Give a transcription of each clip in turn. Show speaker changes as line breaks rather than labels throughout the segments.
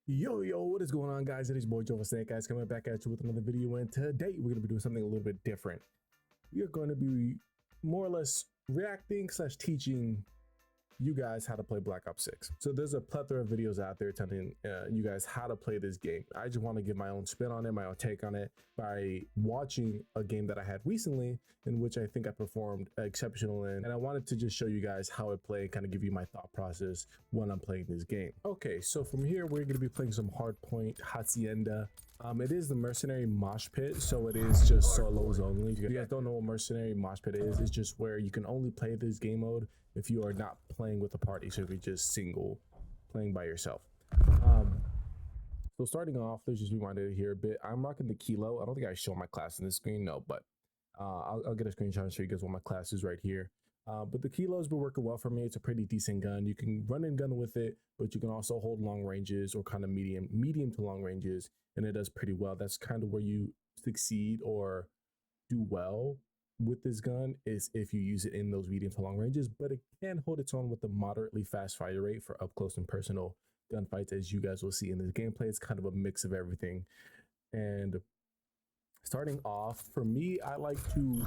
Yo, what is going on, guys? It is your boy joyfulsnakeyez coming back at you with another video, and today we're going to be doing something a little bit different. We are going to be more or less reacting / teaching you guys how to play Black Ops 6. So there's a plethora of videos out there telling you guys how to play this game. I just want to give my own spin on it, my own take on it by watching a game that I had recently in which I think I performed exceptional in, and I wanted to just show you guys how I play and kind of give you my thought process when I'm playing this game. Okay, so from here we're going to be playing some Hardpoint Hacienda. It is the Mercenary Mosh Pit, so it is just solos only. If you guys don't know what Mercenary Mosh Pit is, it's just where you can only play this game mode if you are not playing with a party, so if you're just single, playing by yourself. So starting off, let's just rewind it here a bit. I'm rocking the Kilo. I don't think I show my class in this screen, no, but I'll get a screenshot and show you guys what my class is right here. But the Kilo's been working well for me. It's a pretty decent gun. You can run and gun with it, but you can also hold long ranges or kind of medium to long ranges, and it does pretty well. That's kind of where you succeed or do well with this gun, is if you use it in those medium to long ranges, but it can hold its own with a moderately fast fire rate for up close and personal gunfights, as you guys will see in this gameplay. It's kind of a mix of everything. And starting off, for me, I like to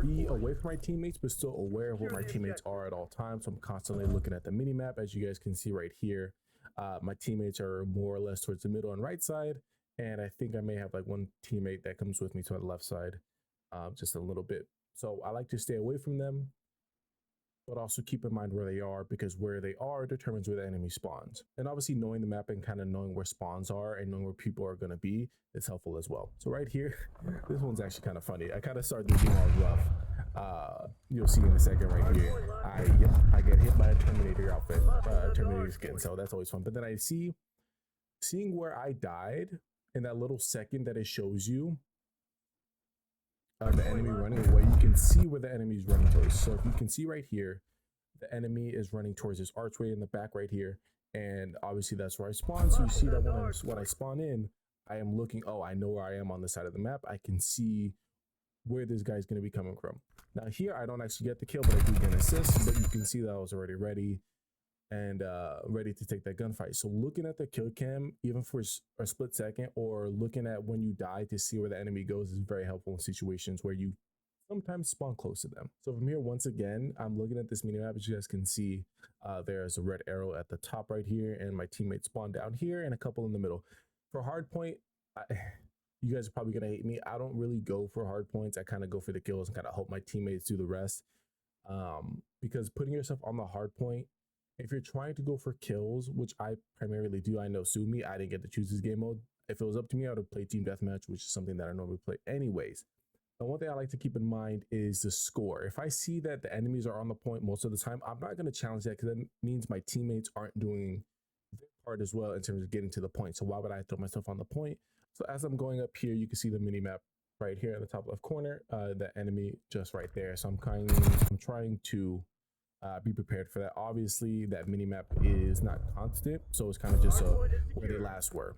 be away from my teammates, but still aware of where my teammates are at all times. So I'm constantly looking at the mini map, as you guys can see right here. My teammates are more or less towards the middle and right side, and I think I may have like one teammate that comes with me to the left side, just a little bit. So I like to stay away from them, but also keep in mind where they are, because where they are determines where the enemy spawns. And obviously knowing the map and kind of knowing where spawns are and knowing where people are going to be is helpful as well. So right here, this one's actually kind of funny. I kind of started the game all rough. You'll see in a second right here. I get hit by a Terminator outfit, Terminator skin, so that's always fun. But then I seeing where I died in that little second that it shows you the enemy running away, you can see where the enemy is running towards. So if you can see right here, the enemy is running towards this archway in the back right here, and obviously that's where I spawn. So you see that when I spawn in, I am looking, oh, I know where I am on the side of the map. I can see where this guy's going to be coming from. Now here, I don't actually get the kill, but I do get an assist, but you can see that I was already ready and ready to take that gunfight. So looking at the kill cam, even for a split second, or looking at when you die to see where the enemy goes, is very helpful in situations where you sometimes spawn close to them. So from here, once again, I'm looking at this mini map. As you guys can see, there's a red arrow at the top right here, and my teammates spawn down here and a couple in the middle. For hardpoint, you guys are probably gonna hate me. I don't really go for hard points. I kind of go for the kills and kind of hope my teammates do the rest, because putting yourself on the hard point, if you're trying to go for kills, which I primarily do, I know, sue me, I didn't get to choose this game mode. If it was up to me, I would have played team deathmatch, which is something that I normally play anyways. And one thing I like to keep in mind is the score. If I see that the enemies are on the point most of the time, I'm not going to challenge that, because that means my teammates aren't doing their part as well in terms of getting to the point. So why would I throw myself on the point? So as I'm going up here, you can see the mini map right here in the top left corner, the enemy just right there. So I'm trying to be prepared for that. Obviously, that mini map is not constant, so it's kind of just where they last were.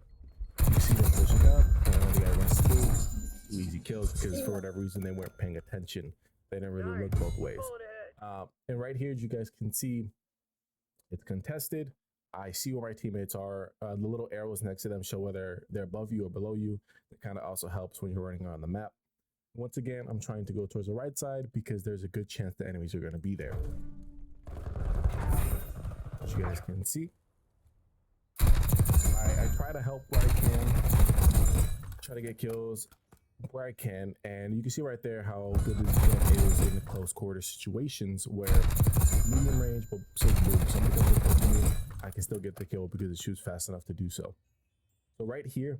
You see them pushing up, and the guy runs through. Easy kills, because for whatever reason they weren't paying attention. They didn't really look both ways. And right here, as you guys can see, it's contested. I see where my teammates are. The little arrows next to them show whether they're above you or below you. It kind of also helps when you're running around the map. Once again, I'm trying to go towards the right side, because there's a good chance the enemies are going to be there. As you guys can see, I try to help where I can, try to get kills where I can, and you can see right there how good this gun is in the close quarter situations where medium range, but so somebody comes close to me, I can still get the kill because it shoots fast enough to do so. So right here,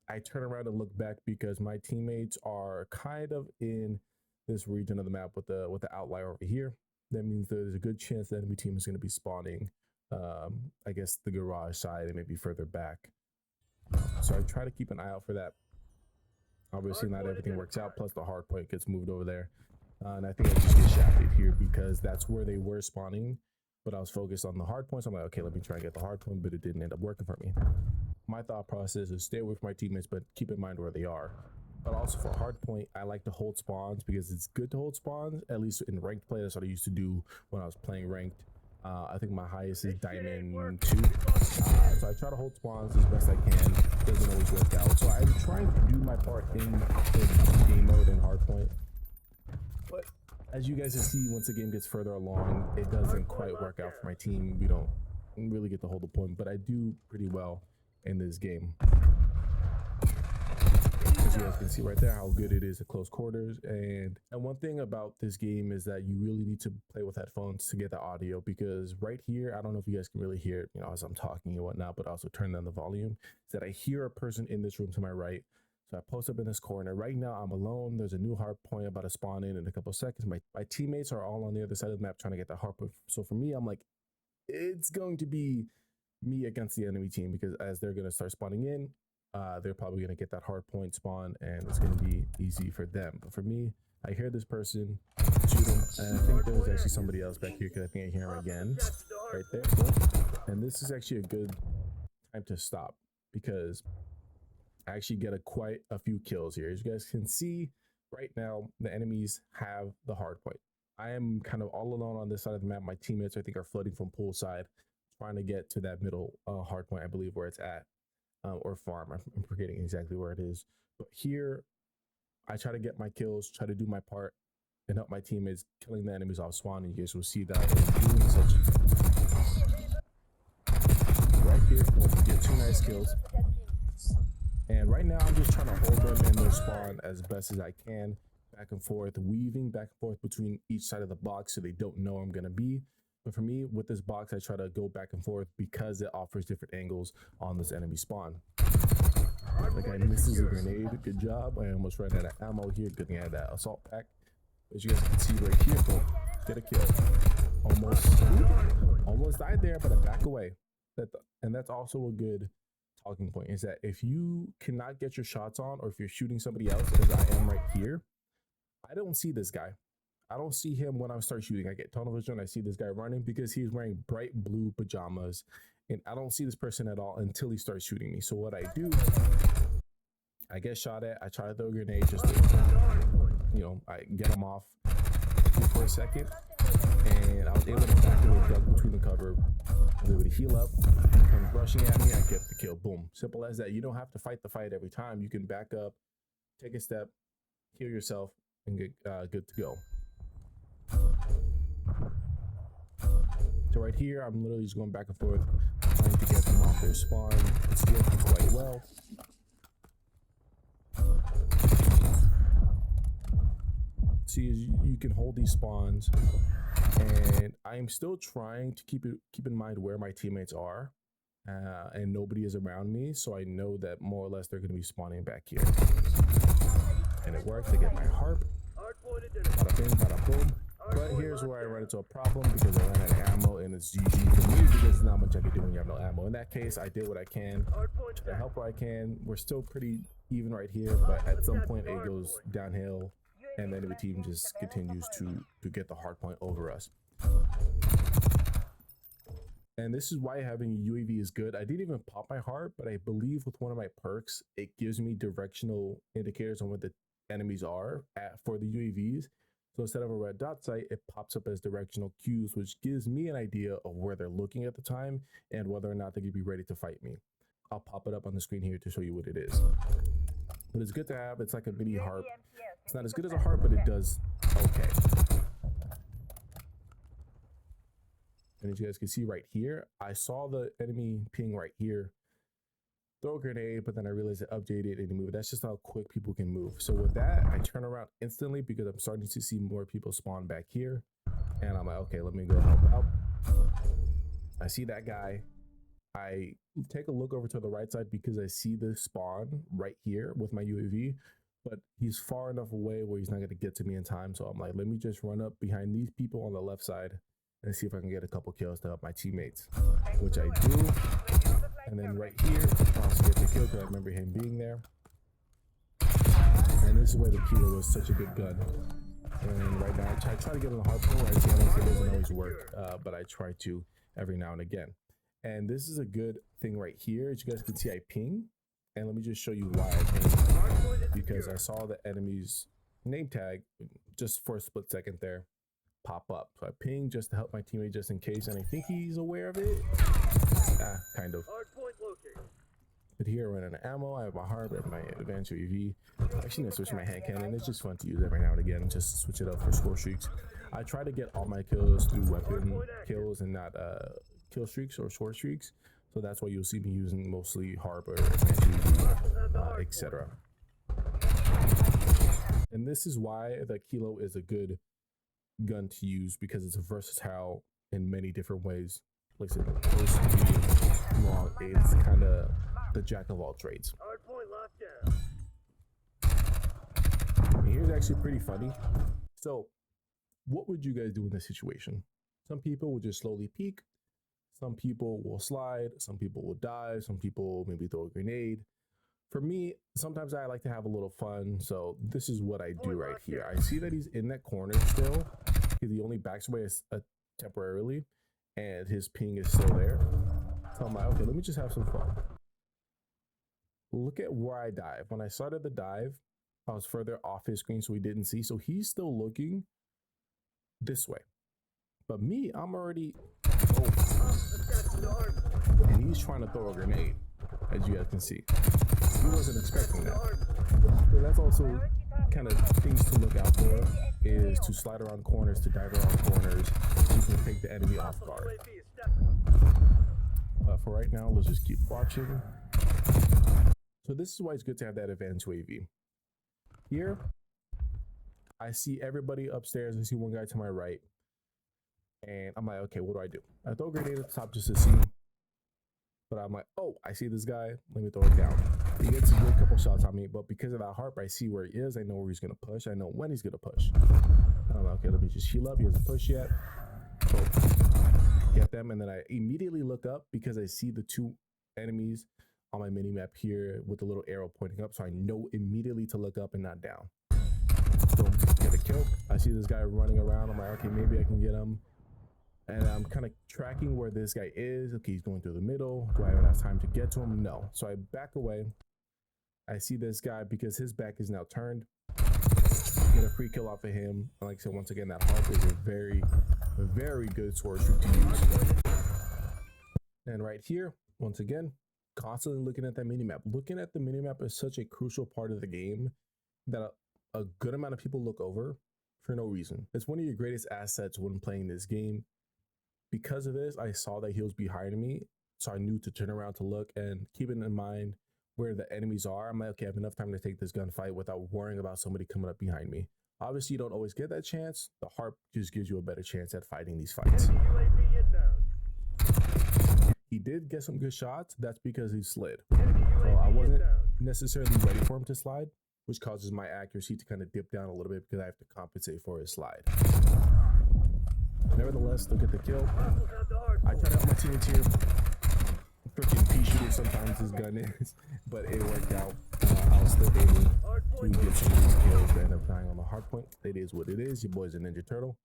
I turn around and look back, because my teammates are kind of in this region of the map with the outlier over here. That means there's a good chance the enemy team is going to be spawning, I guess, the garage side and maybe further back. So I try to keep an eye out for that. Obviously, not everything works out. Plus, the hard point gets moved over there. And I think I just get shafted here, because that's where they were spawning. But I was focused on the hard points. I'm like, okay, let me try and get the hard point, but it didn't end up working for me. My thought process is stay away from my teammates, but keep in mind where they are. But also for hardpoint, I like to hold spawns, because it's good to hold spawns, at least in ranked play. That's what I used to do when I was playing ranked. I think my highest is diamond 2. So I try to hold spawns as best I can. Doesn't always work out. So I'm trying to do my part in game mode and hardpoint. But as you guys can see, once the game gets further along, it doesn't quite work out for my team. We don't really get to hold the point, but I do pretty well in this game. As you guys can see right there how good it is at close quarters. And one thing about this game is that you really need to play with headphones to get the audio, because right here, I don't know if you guys can really hear it, you know, as I'm talking and whatnot, but also turn down the volume, is that I hear a person in this room to my right. So I post up in this corner. Right now I'm alone. There's a new hard point about to spawn in a couple of seconds. My teammates are all on the other side of the map trying to get that hard point. So for me, I'm like, it's going to be me against the enemy team, because as they're going to start spawning in, they're probably going to get that hard point spawn and it's going to be easy for them. But for me, I hear this person, shoot him, and I think there's actually somebody else back here, because I think I hear him again right there. And this is actually a good time to stop, because I actually get quite a few kills here. As you guys can see right now, the enemies have the hard point. I am kind of all alone on this side of the map. My teammates, I think, are flooding from poolside, trying to get to that middle hard point, I believe, where it's at. Or farm. I'm forgetting exactly where it is. But here, I try to get my kills, try to do my part, and help my teammates killing the enemies off spawn. And you guys will see that I'm doing such. Right here, we'll get 2 nice kills. And right now, I'm just trying to hold them in their spawn as best as I can, back and forth, weaving back and forth between each side of the box so they don't know where I'm going to be. But for me, with this box, I try to go back and forth because it offers different angles on this enemy spawn. The guy misses a grenade. Good job. I almost ran out of ammo here. Good thing I had that assault pack. As you guys can see right here, get a kill. Almost died there, but I back away. And that's also a good talking point, is that if you cannot get your shots on, or if you're shooting somebody else, as I am right here, I don't see this guy. I don't see him when I start shooting. I get tunnel vision. I see this guy running because he's wearing bright blue pajamas, and I don't see this person at all until he starts shooting me. So what I do, I get shot at. I try to throw a grenade just to, you know, I get him off for a second, and I was able to back away, duck between the cover, I was able to heal up. He comes rushing at me. I get the kill. Boom. Simple as that. You don't have to fight the fight every time. You can back up, take a step, heal yourself, and get good to go. So right here, I'm literally just going back and forth, trying to get them off their spawn. It's working quite well. See, you can hold these spawns, and I'm still trying to keep in mind where my teammates are, and nobody is around me, so I know that more or less they're going to be spawning back here. And it worked. I get my harp. Bada bing, bada boom. But here's where I run into a problem, because I ran out of ammo, and it's GG for me, because there's not much I can do when you have no ammo. In that case, I did what I can, try to help where I can. We're still pretty even right here, but at some point it goes downhill, and then the team just continues to get the hard point over us. And this is why having a UAV is good. I didn't even pop my heart, but I believe with one of my perks, it gives me directional indicators on where the enemies are for the UAVs. So instead of a red dot sight, it pops up as directional cues, which gives me an idea of where they're looking at the time and whether or not they could be ready to fight me. I'll pop it up on the screen here to show you what it is. But it's good to have. It's like a mini harp. It's not as good as a harp, but it does okay. And as you guys can see right here, I saw the enemy ping right here. Throw a grenade, but then I realized it updated and it moved. That's just how quick people can move. So with that, I turn around instantly because I'm starting to see more people spawn back here. And I'm like, okay, let me go help out. I see that guy. I take a look over to the right side because I see the spawn right here with my UAV, but he's far enough away where he's not going to get to me in time. So I'm like, let me just run up behind these people on the left side and see if I can get a couple kills to help my teammates, which I do. And then right here, I also get the kill because I remember him being there. And this is where the kilo was such a good gun. And right now, I try to get on the hard point. Right? It doesn't always work, but I try to every now and again. And this is a good thing right here. As you guys can see, I ping. And let me just show you why I ping. Because I saw the enemy's name tag just for a split second there. pop up. So I ping just to help my teammate just in case, and I think he's aware of it. Kind of. But here, running an ammo, I have my harp and my advanced UAV. I actually need to switch my hand cannon. It's just fun to use every now and again, just switch it up for score streaks. I try to get all my kills through weapon kills and not kill streaks or score streaks. So that's why you'll see me using mostly harp or advanced UAV, etc. And this is why the Kilo is a good gun to use, because it's versatile in many different ways. Like I said, close, medium, long, it's kind of the jack of all trades. And here's actually pretty funny. So what would you guys do in this situation? Some people will just slowly peek. Some people will slide. Some people will dive. Some people maybe throw a grenade. For me, sometimes I like to have a little fun. So this is what I do right here. I see that he's in that corner still, because he only backs away temporarily, and his ping is still there. So I'm like, okay, let me just have some fun. Look at where I dive. When I started the dive, I was further off his screen, so he didn't see. So he's still looking this way. But me, I'm already and he's trying to throw a grenade, as you guys can see. He wasn't expecting that. So that's also kind of things to look out for, is to slide around corners, to dive around corners. You can take the enemy off guard. But for right now, let's just keep watching. So this is why it's good to have that advanced UAV. Here, I see everybody upstairs. I see one guy to my right. And I'm like, okay, what do I do? I throw a grenade at the top just to see. But I'm like, oh, I see this guy. Let me throw it down. He gets a good couple shots on me, but because of that harp, I see where he is. I know where he's going to push. I know when he's going to push. I'm like, okay, let me just heal up. He hasn't pushed yet. So, get them. And then I immediately look up because I see the two enemies on my mini map here with the little arrow pointing up. So I know immediately to look up and not down. So get a kill. I see this guy running around. I'm like, okay, maybe I can get him. And I'm kind of tracking where this guy is. Okay, he's going through the middle. Do I have enough time to get to him? No. So I back away. I see this guy because his back is now turned. Get a free kill off of him. And like I said, once again, that harp is a very, very good sword shoot to use. And right here, once again, constantly looking at that minimap. Looking at the minimap is such a crucial part of the game that a good amount of people look over for no reason. It's one of your greatest assets when playing this game. Because of this, I saw that he was behind me, so I knew to turn around to look and keeping in mind where the enemies are. I'm like, okay, I have enough time to take this gunfight without worrying about somebody coming up behind me. Obviously, you don't always get that chance. The harp just gives you a better chance at fighting these fights. He did get some good shots. That's because he slid. So I wasn't necessarily ready for him to slide, which causes my accuracy to kind of dip down a little bit because I have to compensate for his slide. Nevertheless, look at the kill. I try to help my teammates here. Freaking pea shooter sometimes his gun is, but it worked out. I was still able to get some of these kills that end up dying on the hard point. It is what it is. Your boy's a Ninja Turtle.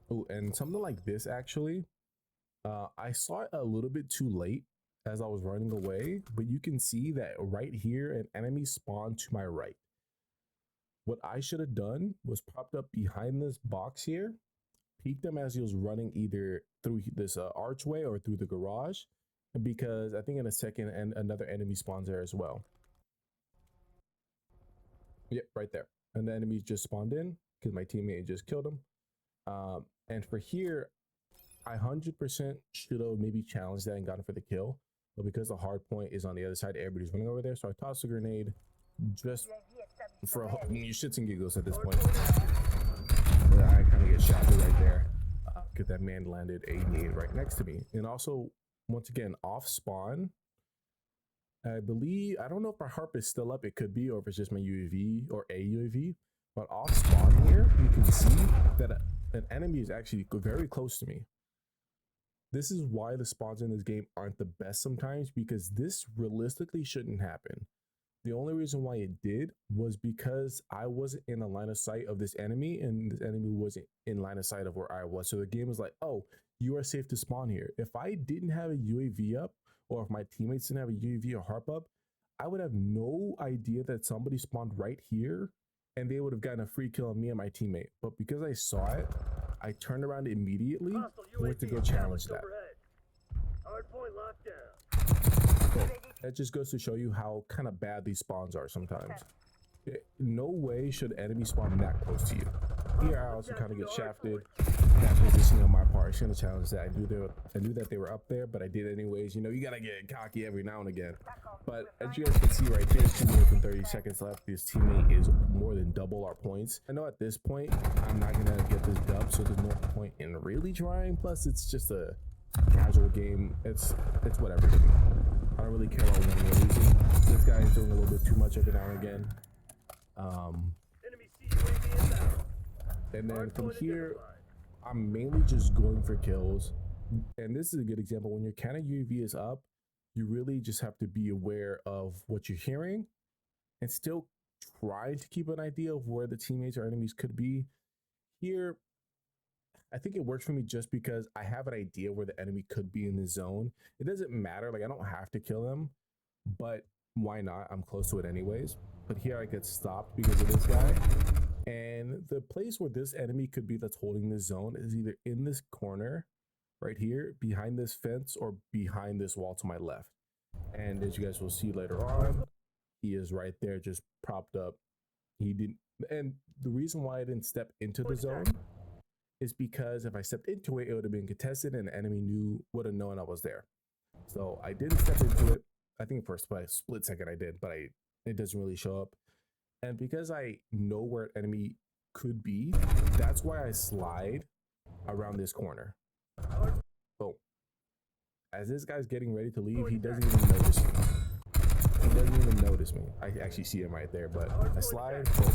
Oh, and something like this actually, I saw it a little bit too late as I was running away, but you can see that right here an enemy spawned to my right. What I should have done was popped up behind this box here, peeked him as he was running either through this archway or through the garage, because I think in a second and another enemy spawns there as well. Yep, right there. And the enemy just spawned in because my teammate just killed him. And for here, I 100% should have maybe challenged that and gotten for the kill. But because the hard point is on the other side, everybody's running over there. So I tossed a grenade just for shits and giggles at this point. But I kind of get shot right there because that man landed 88 right next to me. And also, once again, off spawn, I believe, I don't know if my harp is still up. It could be, or if it's just my UAV or a UAV. But off spawn here, you can see that an enemy is actually very close to me. This is why the spawns in this game aren't the best sometimes, because this realistically shouldn't happen. The only reason why it did was because I wasn't in the line of sight of this enemy, and this enemy wasn't in line of sight of where I was. So the game was like, oh, you are safe to spawn here. If I didn't have a UAV up, or if my teammates didn't have a UAV or harp up, I would have no idea that somebody spawned right here and they would have gotten a free kill on me and my teammate. But because I saw it, I turned around immediately and went to go challenge that. So that just goes to show you how kind of bad these spawns are sometimes. No way should enemy spawn that close to you. Here I also kind of get shafted. Bad positioning on my part. I shouldn't have challenged that. I knew that they were up there, but I did anyways. You know, you gotta get cocky every now and again. But as you guys can see right there, 2 minutes and 30 seconds left. This teammate is more than double our points. I know at this point I'm not gonna get this dub, so there's no point in really trying. Plus, it's just a casual game. It's whatever to me. I don't really care about winning or losing. This guy is doing a little bit too much every now and again. And then from here, I'm mainly just going for kills. And this is a good example. When your counter UAV is up, you really just have to be aware of what you're hearing and still try to keep an idea of where the teammates or enemies could be. Here, I think it works for me just because I have an idea where the enemy could be in the zone. It doesn't matter, like I don't have to kill them, but why not? I'm close to it anyways. But here I get stopped because of this guy. And the place where this enemy could be that's holding this zone is either in this corner right here, behind this fence, or behind this wall to my left. And as you guys will see later on, he is right there just propped up. He didn't, and the reason why I didn't step into the zone is because if I stepped into it, it would have been contested and the enemy would have known I was there. So I didn't step into it. I think for a split second I did, but it doesn't really show up. And because I know where an enemy could be, that's why I slide around this corner. Boom. As this guy's getting ready to leave, he doesn't even notice me. He doesn't even notice me. I actually see him right there, but I slide. Boom.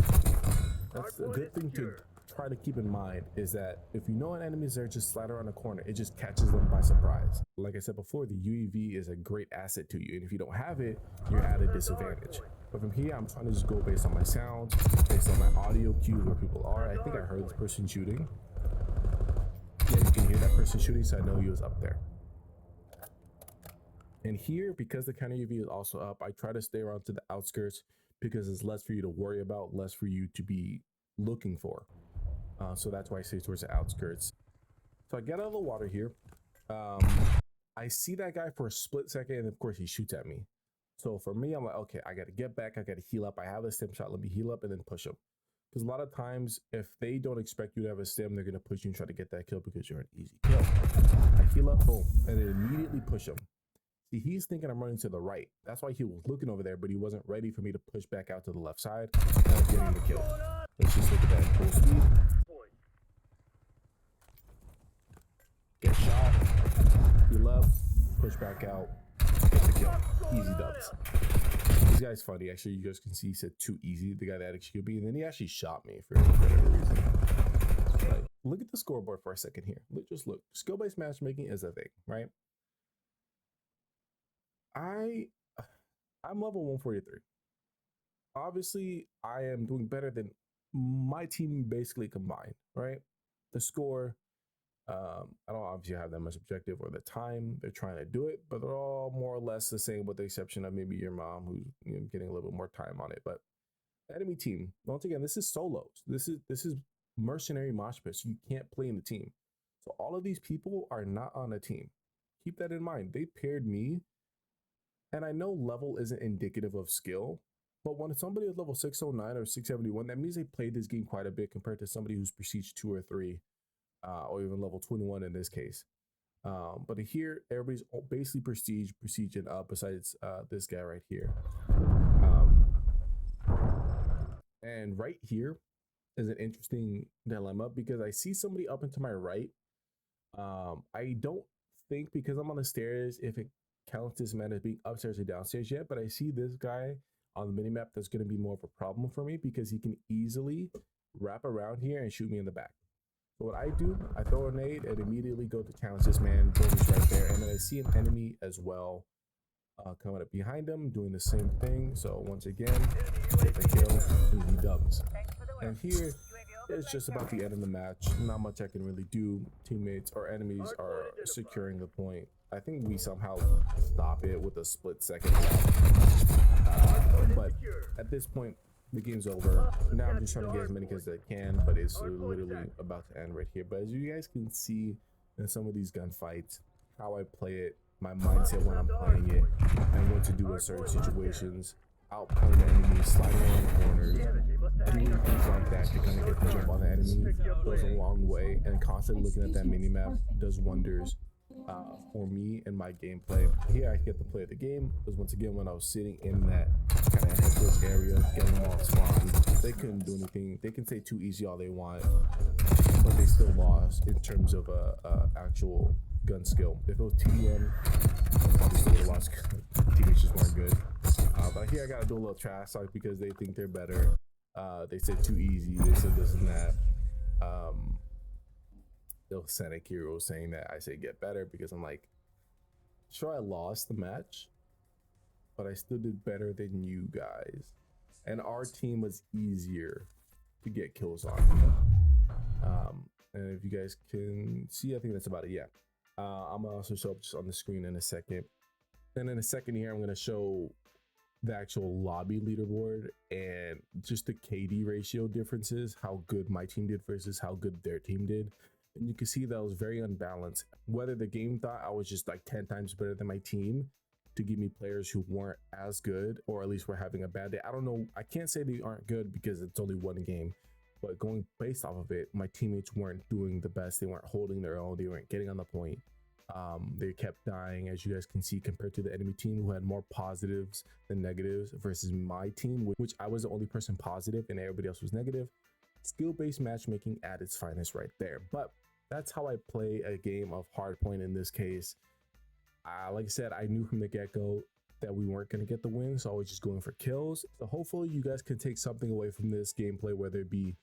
That's a good thing to try to keep in mind, is that if you know an enemy is there, just slide around the corner. It just catches them by surprise. Like I said before, the UAV is a great asset to you, and if you don't have it, you're at a disadvantage. But from here, I'm trying to just go based on my sounds, based on my audio cues where people are. I think I heard this person shooting. Yeah, you can hear that person shooting, so I know he was up there. And here, because the counter UAV is also up, I try to stay around to the outskirts because it's less for you to worry about, less for you to be looking for. So that's why I stay towards the outskirts. So I get out of the water here. I see that guy for a split second, and of course he shoots at me. So for me, I'm like, okay, I got to get back. I got to heal up. I have a stim shot. Let me heal up and then push him. Because a lot of times, if they don't expect you to have a stim, they're going to push you and try to get that kill because you're an easy kill. I heal up, boom, and then immediately push him. See, he's thinking I'm running to the right. That's why he was looking over there, but he wasn't ready for me to push back out to the left side. And I'm getting the kill. Let's just look at that full speed. Get shot. Heal up. Push back out. Get the kill. Easy dubs. This guy's funny. Actually, you guys can see he said too easy. The guy that actually could be, and then he actually shot me for whatever reason. Right. Look at the scoreboard for a second here. Just look. Skill-based matchmaking is a thing, right? I'm level 143. Obviously, I am doing better than my team basically combined, right? The score, I don't obviously have that much objective or the time they're trying to do it, but they're all more or less the same, with the exception of maybe your mom, who's getting a little bit more time on it. But the enemy team, once again, this is solos. This is mercenary mosh pits. You can't play in the team. So all of these people are not on a team. Keep that in mind. They paired me, and I know level isn't indicative of skill, but when somebody is level 609 or 671, that means they played this game quite a bit compared to somebody who's prestige 2 or 3. Or even level 21 in this case. But here, everybody's basically prestige and up, besides this guy right here. And right here is an interesting dilemma, because I see somebody up and to my right. I don't think, because I'm on the stairs, if it counts this man as being upstairs or downstairs yet, but I see this guy on the minimap that's going to be more of a problem for me, because he can easily wrap around here and shoot me in the back. So what I do, I throw a nade and immediately go to challenge this man. Boom, he's right there. And then I see an enemy as well coming up behind him, doing the same thing. So once again, get the kill, and he dubs. And here, it's just about the end of the match. Not much I can really do. Teammates or enemies are securing the point. I think we somehow stop it with a split second. But at this point, the game's over. Now I'm just trying to get as many kills as I can, but it's literally about to end right here. But as you guys can see in some of these gunfights, how I play it, my mindset when I'm playing it, and what to do in certain situations, outplaying enemies, sliding around corners, doing things like that to kind of get the jump on the enemy goes a long way. And constantly looking at that mini map does wonders for me and my gameplay. Here I get to play the game because once again, when I was sitting in that kind of headless area, getting them all spawned, they couldn't do anything. They can say too easy all they want, but they still lost in terms of actual gun skill. If it was TDM, probably still would have lost. Teammates just weren't good. But here I gotta do a little trash talk because they think they're better. They said too easy. They said this and that. Sonic Hero saying that I say get better because I'm like, sure, I lost the match, but I still did better than you guys, and our team was easier to get kills on. And if you guys can see, I think that's about it. Yeah, I'm gonna also show up just on the screen in a second, and in a second here I'm gonna show the actual lobby leaderboard and just the KD ratio differences, how good my team did versus how good their team did. And you can see that I was very unbalanced. Whether the game thought I was just like 10 times better than my team to give me players who weren't as good, or at least were having a bad day. I don't know. I can't say they aren't good because it's only one game, but going based off of it, my teammates weren't doing the best. They weren't holding their own. They weren't getting on the point. They kept dying, as you guys can see, compared to the enemy team who had more positives than negatives versus my team, which I was the only person positive and everybody else was negative. Skill-based matchmaking at its finest right there. But that's how I play a game of Hardpoint in this case. Like I said, I knew from the get-go that we weren't going to get the win, so I was just going for kills. So hopefully you guys can take something away from this gameplay, whether it be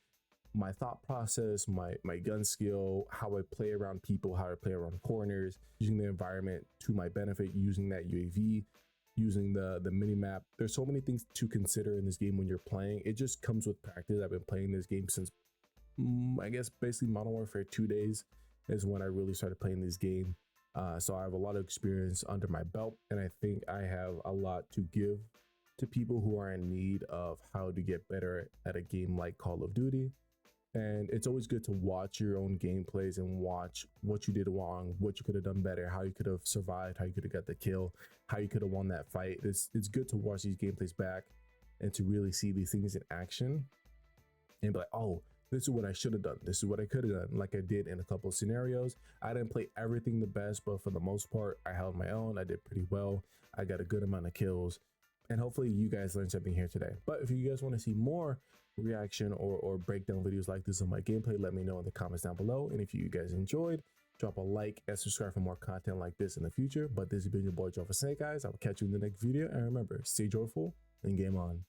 my thought process, my gun skill, how I play around people, how I play around corners, using the environment to my benefit, using that UAV, using the mini map. There's so many things to consider in this game when you're playing. It just comes with practice. I've been playing this game since I guess basically Modern Warfare 2 days is when I really started playing this game. So I have a lot of experience under my belt, and I think I have a lot to give to people who are in need of how to get better at a game like Call of Duty. And it's always good to watch your own gameplays and watch what you did wrong, what you could have done better, how you could have survived, how you could have got the kill, how you could have won that fight. It's good to watch these gameplays back and to really see these things in action and be like, oh, this is what I should have done. This is what I could have done, like I did in a couple of scenarios. I didn't play everything the best, but for the most part, I held my own. I did pretty well. I got a good amount of kills. And hopefully you guys learned something here today. But if you guys want to see more reaction or breakdown videos like this on my gameplay, let me know in the comments down below. And if you guys enjoyed, drop a like and subscribe for more content like this in the future. But this has been your boy Joyfulsnakeyez. I will catch you in the next video. And remember, stay joyful and game on.